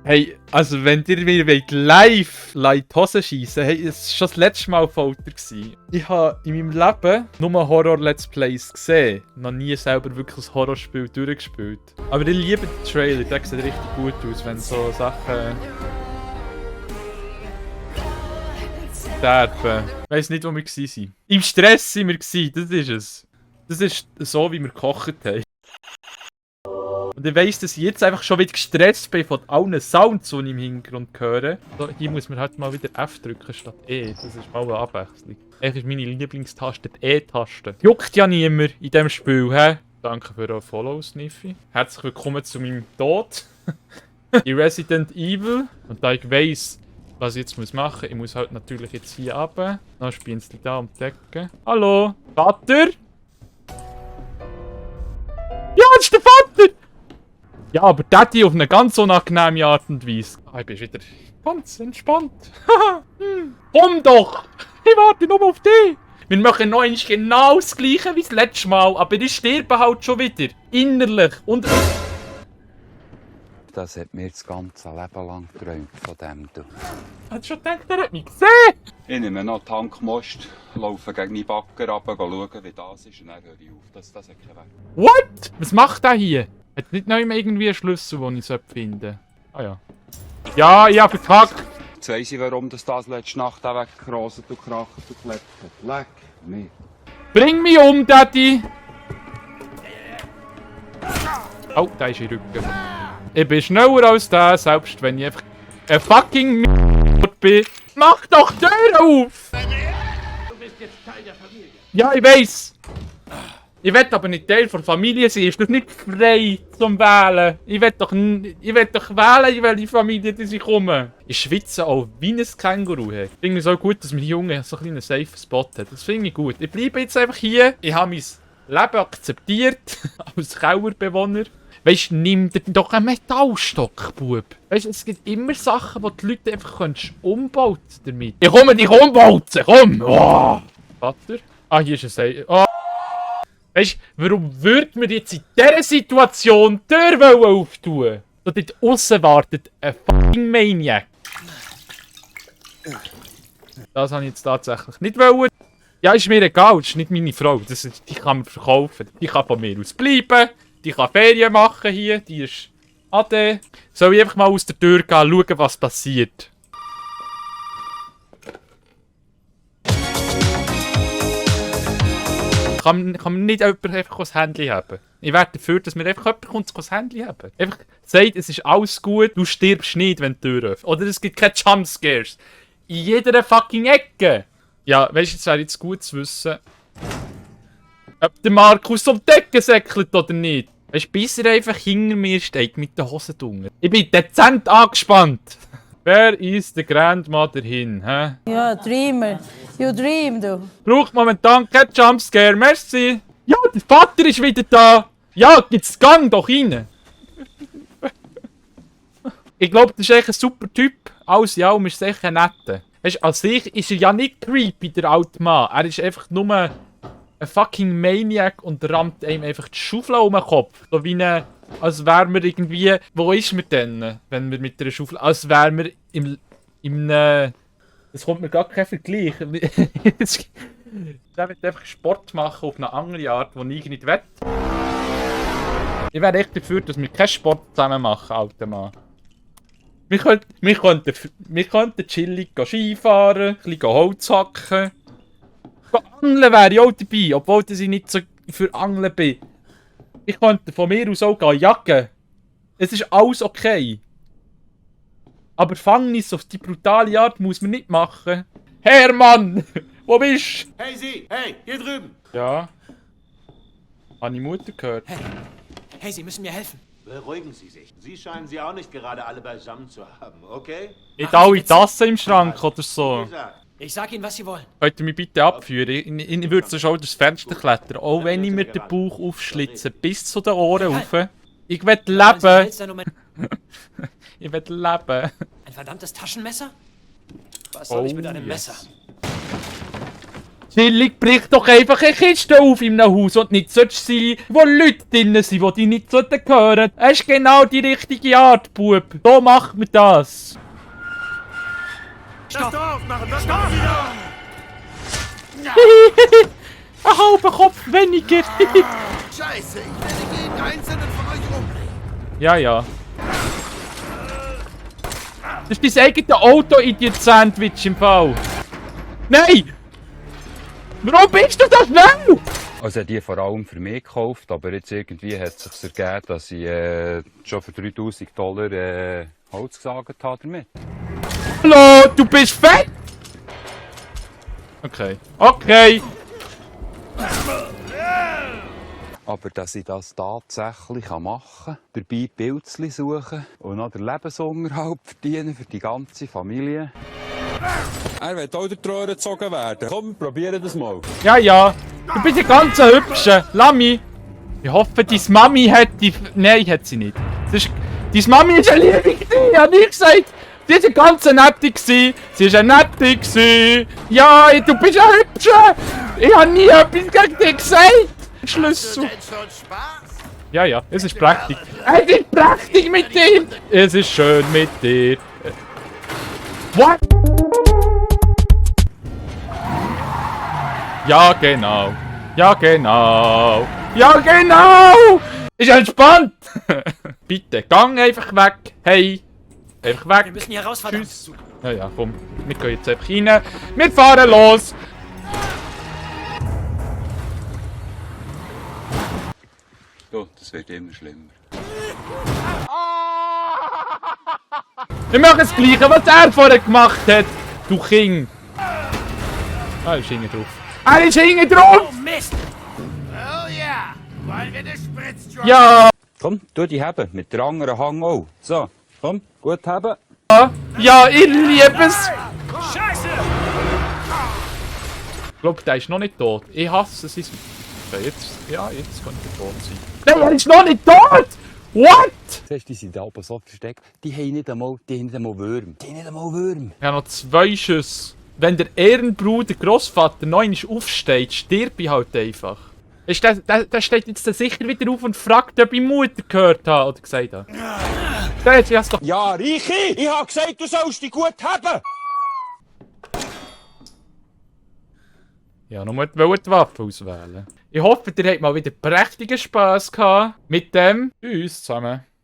Hey, also wenn ihr mir live in die Hose schiessen, hey, es war schon das letzte Mal Folter gewesen. Ich habe in meinem Leben nur Horror-Let's Plays gesehen. Noch nie selber wirklich ein Horrorspiel durchgespielt. Aber ich liebe den Trailer, der sieht richtig gut aus, wenn so Sachen... sterben. Ich weiss nicht, wo wir waren. Im Stress waren wir, das ist es. Das ist so, wie wir gekocht haben. Und ich weiss, dass ich jetzt einfach schon wieder gestresst bin von allen Sounds, die ich im Hintergrund höre. So, hier muss man halt mal wieder F drücken statt E. Das ist mal eine Abwechslung. Eigentlich ist meine Lieblingstaste die E-Taste. Juckt ja niemand in diesem Spiel, hä? Danke für den Follow, Sniffy. Herzlich willkommen zu meinem Tod. In Resident Evil. Und da ich weiss, was ich jetzt machen muss, ich muss halt natürlich jetzt hier runter. Dann spielen sie da um die Ecke. Hallo? Vater? Ja, das ist der Vater! Ja, aber Daddy auf eine ganz unangenehme Art und Weise. Ah, ich bin wieder ganz entspannt. Komm doch! Ich warte nur auf dich! Wir machen noch einmal genau das gleiche wie das letzte Mal, aber ich sterbe halt schon wieder. Innerlich. Und... Das hat mir das ganze Leben lang geträumt von dem. Hast du schon gedacht, er hat mich gesehen? Ich nehme noch Tankmost, laufe gegen meinen Backer runter, schauen, wie das ist und dann höre ich auf. Das hat keinen Weg. What? Was macht der hier? Hat nicht noch immer irgendwie einen Schlüssel, den ich finden sollte? Ah ja. Ja, ich hab verkackt. Jetzt weiss ich, warum das letzte Nacht auch weggerostet und kracht und geklebt hat. Leck mich. Bring mich um, Daddy! Oh, da ist ihr Rücken. Ich bin schneller als der, selbst wenn ich einfach ein fucking bin. Mach doch die Tür auf! Du bist jetzt Teil der Familie. Ja, ich weiss. Ich will aber nicht Teil der Familie sein. Ist doch nicht frei zum Wählen. Ich will doch wählen, in welche Familie ich komme. Ich schwitze auch wie ein Känguru. Ich finde es auch gut, dass mein Junge so einen safe Spot hat. Das finde ich gut. Ich bleibe jetzt einfach hier. Ich habe mein Leben akzeptiert als Kauerbewohner. Weißt du, nimm dir doch einen Metallstock, Bub. Weißt du, es gibt immer Sachen, die die Leute einfach umbauen damit. Ich komme dich umbauen! Komm! Oh. Vater? Ah, hier ist ein Ei. Oh. Weißt du, warum würde mir jetzt in dieser Situation die Tür auftun? Da dort aussen wartet ein fucking Maniac. Das habe ich jetzt tatsächlich nicht wollen. Ja, ist mir egal, das ist nicht meine Frau. Die kann man verkaufen. Die kann von mir aus bleiben. Die kann Ferien machen hier. Die ist Ade. Soll ich einfach mal aus der Tür gehen, schauen, was passiert? Kann man nicht jemand einfach das Handy haben? Ich wäre dafür, dass mir einfach jemand kommt, das Handy haben. Einfach sagt, es ist alles gut, du stirbst nicht, wenn die Tür öffnet. Oder es gibt keine Jumpscares. In jeder fucking Ecke. Ja, weißt du, es wäre jetzt gut zu wissen, ob der Markus um die Ecke säckelt oder nicht. Weißt du, bis er einfach hinter mir steht mit den Hosen drunter. Ich bin dezent angespannt. Wer ist der Grandmother hin, hä? Ja, Dreamer. You dream, du. Braucht momentan kein Jumpscare, merci. Ja, der Vater ist wieder da. Ja, jetzt gang doch rein. Ich glaube, das ist echt ein super Typ. Alles in allem ist es echt ein netter. Weißt du, an sich ist er ja nicht creepy, der alte Mann. Er ist einfach nur ein fucking Maniac und rammt einem einfach die Schaufel um den Kopf. So wie eine... Als wären wir irgendwie... Wo ist man denn, wenn wir mit einer Schaufel... Als wären wir im das kommt mir gar kein Vergleich. Der wird einfach Sport machen auf eine andere Art, die ich nicht will. Ich wäre echt dafür, dass wir keinen Sport zusammen machen, alter Mann. Wir könnten chillig Skifahren, ein bisschen Holz hacken. Angeln wäre ich auch dabei, obwohl ich nicht so für Angeln bin. Ich könnte von mir aus auch jagen. Es ist alles okay. Aber Fangnis auf die brutale Art muss man nicht machen. Hermann! Wo bist du? Hey Sie! Hey, hier drüben! Ja. Habe ich Mutter gehört? Hey, Sie müssen mir helfen. Beruhigen Sie sich. Sie scheinen sie auch nicht gerade alle beisammen zu haben, okay? Nicht alle Tassen im Schrank oder so. Wie gesagt, Ich sag Ihnen, was Sie wollen. Könnt ihr mich bitte abführen? Ich würde so schon durchs Fenster klettern. Auch wenn ich mir den Bauch aufschlitze, bis zu den Ohren rauf. Ich will Wollen Sie leben! Hölzern um Ich will leben! ein verdammtes Taschenmesser? Was soll ich mit einem yes. Messer? Chillig, brich doch einfach eine Kiste auf in einem Haus und nicht sollst sein, wo Leute drinnen sind, die dich nicht hören sollten. Das ist genau die richtige Art, Bub. So macht man das. Das Tor aufmachen, das Tor wieder! Ein halber Kopf weniger. Scheiße, ich werde jeden einzelnen von euch umbringen. Ja, ja. Das ist dein eigenes Auto-Idiot-Sandwich im Fall. Nein! Warum bist du so schnell? Also die vor allem für mich gekauft, aber jetzt irgendwie hat es sich ergeben, dass ich schon für $3000 Holz gesagt habe damit. Hallo, du bist fett! Okay. Okay. Aber dass ich das tatsächlich machen kann, dabei Pilzchen suchen und noch den Lebensunterhalt verdienen für die ganze Familie. Er will auch durch die Röhre gezogen werden. Komm, probieren das mal. Ja, ja. Du bist ein ganz hübscher. Lami. Ich hoffe, deine Mami hat die... Nein, hat sie nicht. Deine Mami ist eine Liebe gewesen, ich hab nie gesagt. Sie ist eine ganz nette gewesen. Sie ist eine nette gewesen. Ja, du bist ein hübscher. Ich hab nie etwas gegen dich gesagt. Schlüssel. Denn schon Spaß? Ja, ja, es ist prächtig. Es ist prächtig mit dir. Es ist schön mit dir. What? Ja, genau. Ja, genau. Ja, genau. Ist entspannt. Bitte, gang einfach weg. Hey. Einfach weg. Wir müssen hier raus, verdammt. Tschüss. Ja, ja, komm. Wir gehen jetzt einfach rein. Wir fahren los. Du, das wird immer schlimmer. Wir machen das Gleiche, was er vorher gemacht hat. Du King. Ah, er ist hinten drauf. Er ist hinten drauf! Oh, Mist! Oh ja, wollen wir den Spritzdrop? Ja! Komm, tu die haben, mit der anderen Hang auch. So, komm, gut haben. Ja, ich liebe es! Scheiße! Ich glaube, der ist noch nicht tot. Ich hasse es. Okay, jetzt könnte er tot sein. Nein, er ist noch nicht tot! What? Siehst du, die sind da oben so versteckt. Die haben nicht einmal Würmer. Die haben nicht einmal Würmer. Ich habe noch 2 Schüsse. Wenn der Ehrenbruder Grossvater noch einmal aufsteht, stirb ich halt einfach. Der steht jetzt sicher wieder auf und fragt, ob ich Mutter gehört habe oder gesagt habe. Der hat es doch... Ja, Reichi, ich hab gesagt, du sollst dich gut haben. Ja, nur wollte die Waffe auswählen. Ich hoffe, ihr habt mal wieder prächtigen Spass gehabt mit dem. Tschüss zusammen.